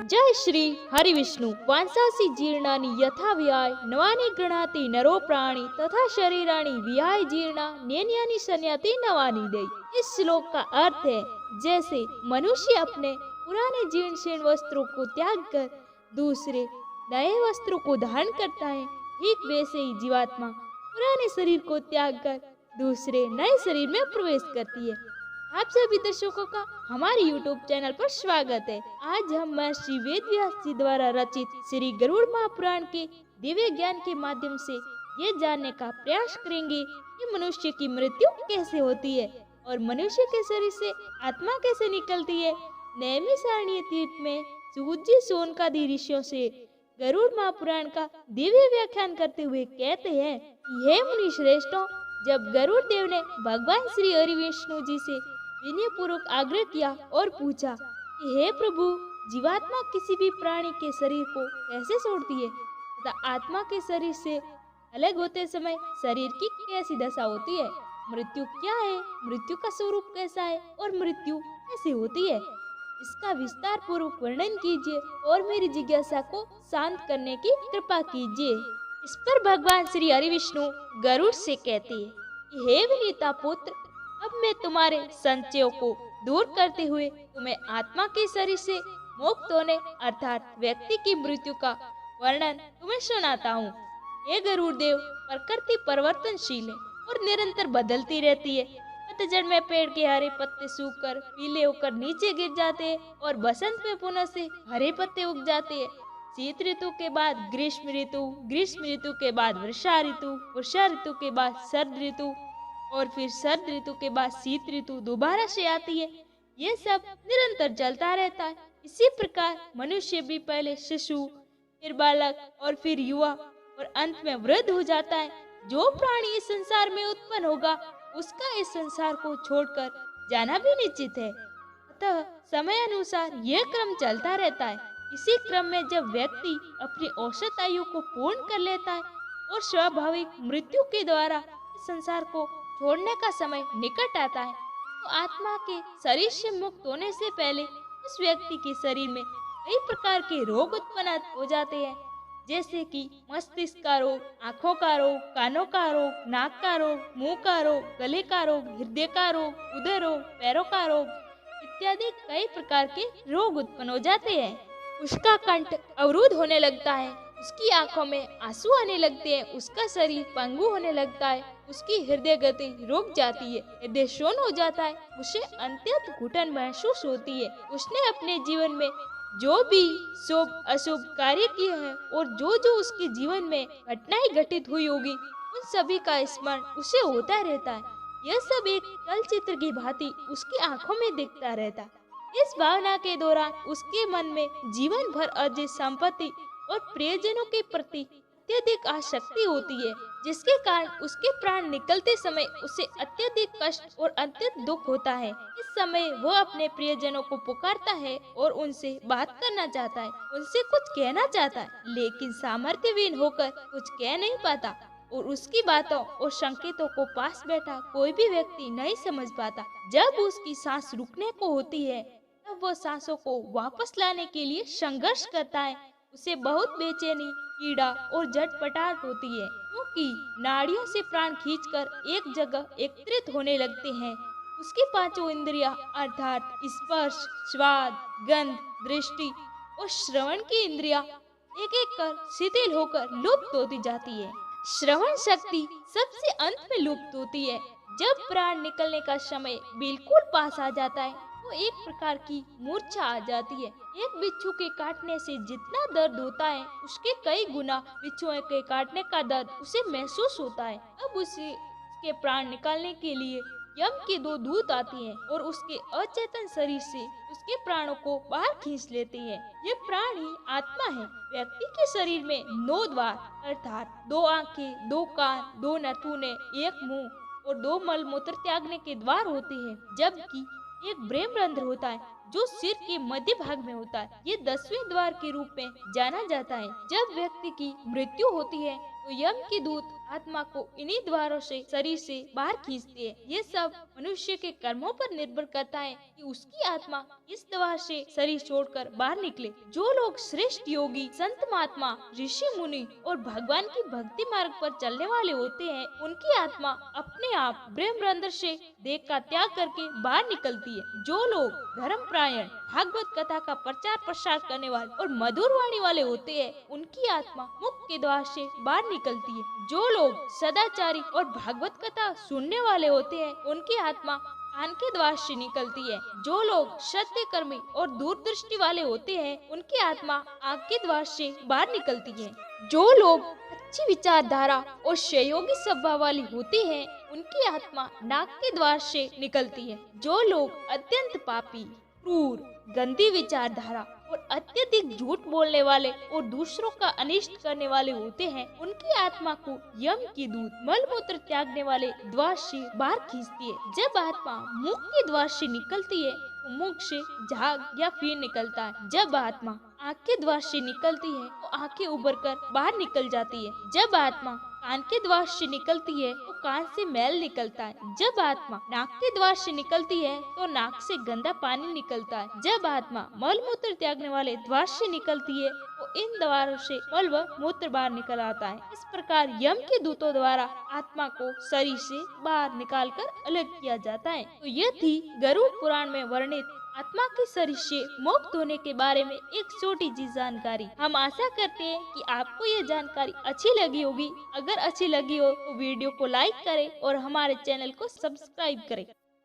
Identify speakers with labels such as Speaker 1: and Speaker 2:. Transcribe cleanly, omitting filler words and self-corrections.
Speaker 1: जय श्री हरि विष्णु वांसासी जीर्णानि यथा विहाय नवानि गृह्णाति नरो प्राणी तथा शरीराणि विहाय जीर्णा नेन्यानि संयाति नवानि दई। इस श्लोक का अर्थ है, जैसे मनुष्य अपने पुराने जीर्ण शीर्ण वस्त्रों को त्याग कर दूसरे नए वस्त्रों को धारण करता है, ठीक वैसे ही जीवात्मा पुराने शरीर को त्याग कर दूसरे नए शरीर में प्रवेश करती है। आप सभी दर्शकों का हमारे YouTube चैनल पर स्वागत है। आज हम महर्षि वेद व्यास जी द्वारा रचित श्री गरुड़ महापुराण के दिव्य ज्ञान के माध्यम से ये जानने का प्रयास करेंगे कि मनुष्य की मृत्यु कैसे होती है और मनुष्य के शरीर से आत्मा कैसे निकलती है। नैमिषारण्य तीर्थ में सूजी सोनकादि ऋषियों से गरुड़ महापुराण का दिव्य व्याख्यान करते हुए कहते हैं, हे मुनि श्रेष्ठों, जब गरुड़ देव ने भगवान श्री हरि विष्णु जी से विनय पूर्वक आग्रह किया और पूछा कि हे प्रभु, जीवात्मा किसी भी प्राणी के शरीर को कैसे छोड़ती है तथा आत्मा के शरीर से अलग होते समय शरीर की कैसी दशा होती है, मृत्यु क्या है, मृत्यु का स्वरूप कैसा है और मृत्यु कैसे होती है, इसका विस्तार पूर्वक वर्णन कीजिए और मेरी जिज्ञासा को शांत करने की कृपा कीजिए। इस पर भगवान श्री हरि विष्णु गरुड़ से कहते हैं कि हे विनीता पुत्र, अब मैं तुम्हारे संशयों को दूर करते हुए तुम्हें आत्मा के शरीर से मुक्त होने अर्थात व्यक्ति की मृत्यु का वर्णन तुम्हें सुनाता हूँ। ये गरुड़ देव प्रकृति परिवर्तनशील है और निरंतर बदलती रहती है। पतझड़ में पेड़ के हरे पत्ते सूखकर पीले होकर नीचे गिर जाते हैं और बसंत में पुनः से हरे पत्ते उग जाते हैं। शीत ऋतु के बाद ग्रीष्म ऋतु, ग्रीष्म ऋतु के बाद वर्षा ऋतु, वर्षा ऋतु के बाद शरद ऋतु और फिर शरद ऋतु के बाद शीत ऋतु दोबारा से आती है। ये सब निरंतर चलता रहता है। इसी प्रकार मनुष्य भी पहले शिशु, फिर बालक और फिर युवा और अंत में वृद्ध हो जाता है। जो प्राणी इस संसार में उत्पन्न होगा उसका इस संसार को छोड़कर जाना भी निश्चित है। अतः समय अनुसार यह क्रम चलता रहता है। इसी क्रम में जब व्यक्ति अपनी औसत आयु को पूर्ण कर लेता है और स्वाभाविक मृत्यु के द्वारा इस संसार को छोड़ने का समय निकट आता है, तो आत्मा के शरीर से मुक्त होने से पहले उस व्यक्ति के शरीर में कई प्रकार के रोग उत्पन्न हो जाते हैं, जैसे कि मस्तिष्क का रोग, आँखों का रोग, कानों का रोग, नाक का रोग, मुंह का रोग, गले का रोग, हृदय का रोग, उदर रोग, पैरों का रोग इत्यादि कई प्रकार के रोग उत्पन्न हो जाते हैं। उसका कंठ अवरुद्ध होने लगता है, उसकी आंखों में आंसू आने लगते हैं, उसका शरीर पंगु होने लगता है, उसकी हृदय गति रुक जाती है, हृदय शून्य हो जाता है, उसे अत्यंत घुटन महसूस होती है। उसने अपने जीवन में जो भी शुभ अशुभ कार्य किए हैं और जो उसके जीवन में घटनाएं घटित हुई होगी उन सभी का स्मरण उसे होता रहता है। यह सब एक चलचित्र की भांति उसकी आंखों में दिखता रहता है। इस भावना के दौरान उसके मन में जीवन भर अर्जित संपत्ति और प्रियजनों के प्रति अत्यधिक आसक्ति होती है, जिसके कारण उसके प्राण निकलते समय उसे अत्यधिक कष्ट और अत्यंत दुख होता है। इस समय वह अपने प्रियजनों को पुकारता है और उनसे बात करना चाहता है, उनसे कुछ कहना चाहता है, लेकिन सामर्थ्यहीन होकर कुछ कह नहीं पाता और उसकी बातों और संकेतों को पास बैठा कोई भी व्यक्ति नहीं समझ पाता। जब उसकी सांस रुकने को होती है तब वह सांसों को वापस लाने के लिए संघर्ष करता है। उसे बहुत बेचैनी, पीड़ा और झटपटाहट होती है, क्योंकि नाड़ियों से प्राण खींचकर एक जगह एकत्रित होने लगते हैं। उसकी पांचों इंद्रियां अर्थात स्पर्श, स्वाद, गंध, दृष्टि और श्रवण की इंद्रियां एक एक कर शिथिल होकर लुप्त होती जाती है। श्रवण शक्ति सबसे अंत में लुप्त होती है। जब प्राण निकलने का समय बिल्कुल पास आ जाता है तो एक प्रकार की मूर्छा आ जाती है। एक बिच्छू के काटने से जितना दर्द होता है उसके कई गुना बिच्छुओं के काटने का दर्द उसे महसूस होता है। अब उसके प्राण निकालने के लिए यम के दो दूत आती हैं और उसके अचेतन शरीर से उसके प्राणों को बाहर खींच लेते हैं। ये प्राण ही आत्मा है। व्यक्ति के शरीर में 9 द्वार अर्थात 2 आंखें, 2 कान, 2 नाखूने, 1 मुंह और 2 मल मूत्र त्यागने के द्वार होते हैं, जबकि एक ब्रह्मरंध्र होता है जो सिर के मध्य भाग में होता है। ये 10वें द्वार के रूप में जाना जाता है। जब व्यक्ति की मृत्यु होती है तो यम के दूत आत्मा को इन्हीं द्वारों से शरीर से बाहर खींचती है। ये सब मनुष्य के कर्मों पर निर्भर करता है कि उसकी आत्मा इस द्वार से शरीर छोड़कर बाहर निकले। जो लोग श्रेष्ठ योगी, संत महात्मा, ऋषि मुनि और भगवान की भक्ति मार्ग पर चलने वाले होते हैं, उनकी आत्मा अपने आप ब्रह्मरंध्र से देह का त्याग करके बाहर निकलती है। जो लोग धर्मपरायण, भागवत कथा का प्रचार प्रसार करने वाले और मधुर वाणी वाले होते हैं, उनकी आत्मा मुख के द्वार से बाहर निकलती है। जो लोग सदाचारी और भागवत कथा सुनने वाले होते हैं, उनकी आत्मा कान के द्वार से निकलती है। जो लोग सत्य कर्मी और दूरदृष्टि वाले होते हैं, उनकी आत्मा आंख के द्वार से बाहर निकलती है। जो लोग अच्छी विचारधारा और सहयोगी स्वभाव वाली होती है, उनकी आत्मा नाक के द्वार से निकलती है। जो लोग अत्यंत पापी, क्रूर, गंदी विचारधारा और अत्यधिक झूठ बोलने वाले और दूसरों का अनिष्ट करने वाले होते हैं, उनकी आत्मा को यम की दूत मलमूत्र त्यागने वाले द्वार से बाहर खींचती है। जब आत्मा मुख के द्वार से निकलती है तो मुख से झाग या फिर निकलता है। जब आत्मा आँख के द्वार से निकलती है तो आंखें उभर कर बाहर निकल जाती है। जब आत्मा कान के द्वार से निकलती है तो कान से मैल निकलता है। जब आत्मा नाक के द्वार से निकलती है तो नाक से गंदा पानी निकलता है। जब आत्मा मल मूत्र त्यागने वाले द्वार से निकलती है तो इन द्वारों से मल व मूत्र बाहर निकल आता है। इस प्रकार यम के दूतों द्वारा आत्मा को शरीर से बाहर निकालकर अलग किया जाता है। तो यह थी गरुड़ पुराण में वर्णित आत्मा के शरीर से मुक्त होने के बारे में एक छोटी सी जानकारी। हम आशा करते हैं कि आपको ये जानकारी अच्छी लगी होगी। अगर अच्छी लगी हो तो वीडियो को लाइक करें और हमारे चैनल को सब्सक्राइब करें।